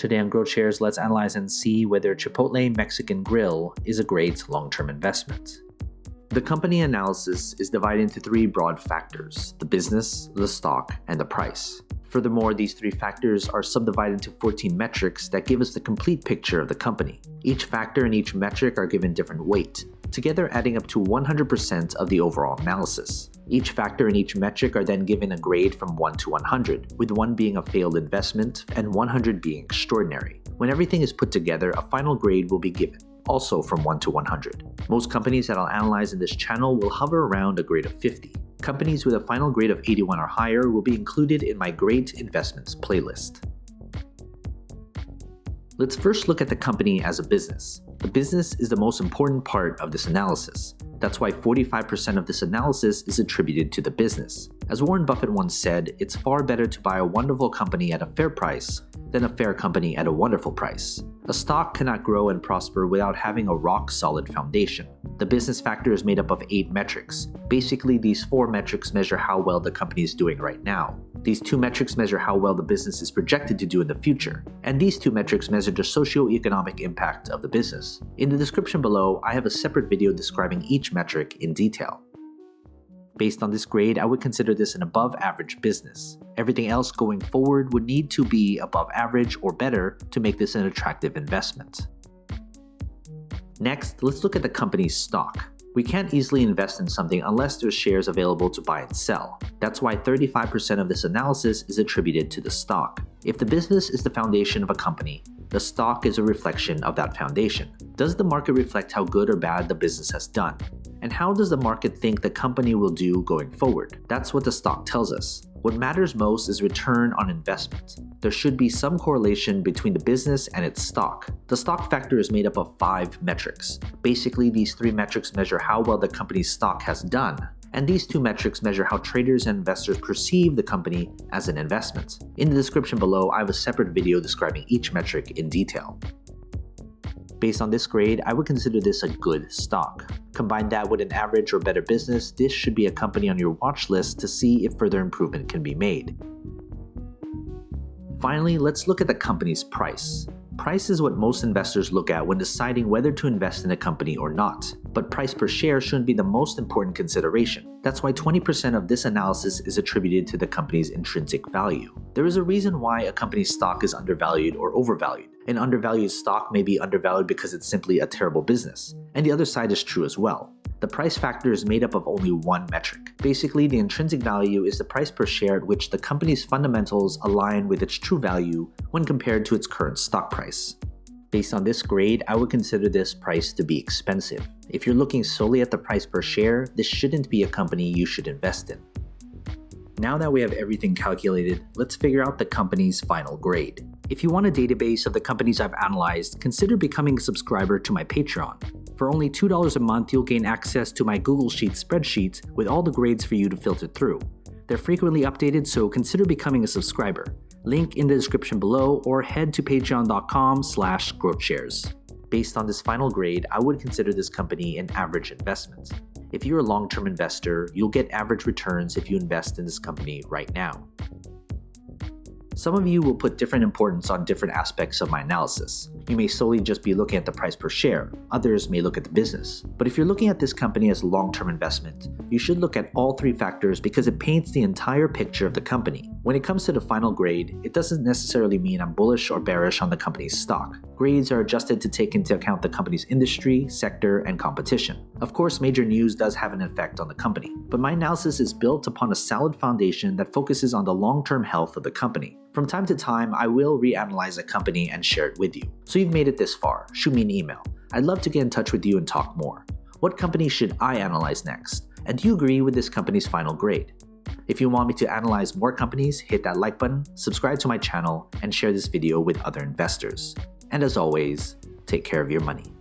Today on GrowthShares, let's analyze and see whether Chipotle Mexican Grill is a great long-term investment. The company analysis is divided into three broad factors: the business, the stock, and the price. Furthermore, these three factors are subdivided into 14 metrics that give us the complete picture of the company. Each factor and each metric are given different weight, together adding up to 100% of the overall analysis. Each factor and each metric are then given a grade from 1 to 100, with 1 being a failed investment and 100 being extraordinary. When everything is put together, a final grade will be given, also from 1 to 100. Most companies that I'll analyze in this channel will hover around a grade of 50. Companies with a final grade of 81 or higher will be included in my Great Investments playlist. Let's first look at the company as a business. The business is the most important part of this analysis. That's why 45% of this analysis is attributed to the business. As Warren Buffett once said, it's far better to buy a wonderful company at a fair price than a fair company at a wonderful price. A stock cannot grow and prosper without having a rock-solid foundation. The business factor is made up of 8 metrics. Basically, these 4 metrics measure how well the company is doing right now. These 2 metrics measure how well the business is projected to do in the future. And these 2 metrics measure the socio-economic impact of the business. In the description below, I have a separate video describing each metric in detail. Based on this grade, I would consider this an above-average business. Everything else going forward would need to be above average or better to make this an attractive investment. Next, let's look at the company's stock. We can't easily invest in something unless there's shares available to buy and sell. That's why 35% of this analysis is attributed to the stock. If the business is the foundation of a company, the stock is a reflection of that foundation. Does the market reflect how good or bad the business has done? And how does the market think the company will do going forward? That's what the stock tells us. What matters most is return on investment. There should be some correlation between the business and its stock. The stock factor is made up of 5 metrics. Basically, these 3 metrics measure how well the company's stock has done, and these 2 metrics measure how traders and investors perceive the company as an investment. In the description below, I have a separate video describing each metric in detail. Based on this grade, I would consider this a good stock. Combine that with an average or better business, this should be a company on your watch list to see if further improvement can be made. Finally, let's look at the company's price. Price is what most investors look at when deciding whether to invest in a company or not, but price per share shouldn't be the most important consideration. That's why 20% of this analysis is attributed to the company's intrinsic value. There is a reason why a company's stock is undervalued or overvalued. An undervalued stock may be undervalued because it's simply a terrible business, and the other side is true as well. The price factor is made up of only 1 metric. Basically, the intrinsic value is the price per share at which the company's fundamentals align with its true value when compared to its current stock price. Based on this grade, I would consider this price to be expensive. If you're looking solely at the price per share, this shouldn't be a company you should invest in. Now that we have everything calculated, let's figure out the company's final grade. If you want a database of the companies I've analyzed, consider becoming a subscriber to my Patreon. For only $2 a month, you'll gain access to my Google Sheets spreadsheet with all the grades for you to filter through. They're frequently updated, so consider becoming a subscriber. Link in the description below, or head to patreon.com/growthshares. Based on this final grade, I would consider this company an average investment. If you're a long-term investor, you'll get average returns if you invest in this company right now. Some of you will put different importance on different aspects of my analysis. You may solely just be looking at the price per share. Others may look at the business. But if you're looking at this company as a long-term investment, you should look at all 3 factors because it paints the entire picture of the company. When it comes to the final grade, it doesn't necessarily mean I'm bullish or bearish on the company's stock. Grades are adjusted to take into account the company's industry, sector, and competition. Of course, major news does have an effect on the company, but my analysis is built upon a solid foundation that focuses on the long-term health of the company. From time to time, I will reanalyze a company and share it with you. So you've made it this far, shoot me an email. I'd love to get in touch with you and talk more. What company should I analyze next? And do you agree with this company's final grade? If you want me to analyze more companies, hit that like button, subscribe to my channel, and share this video with other investors. And as always, take care of your money.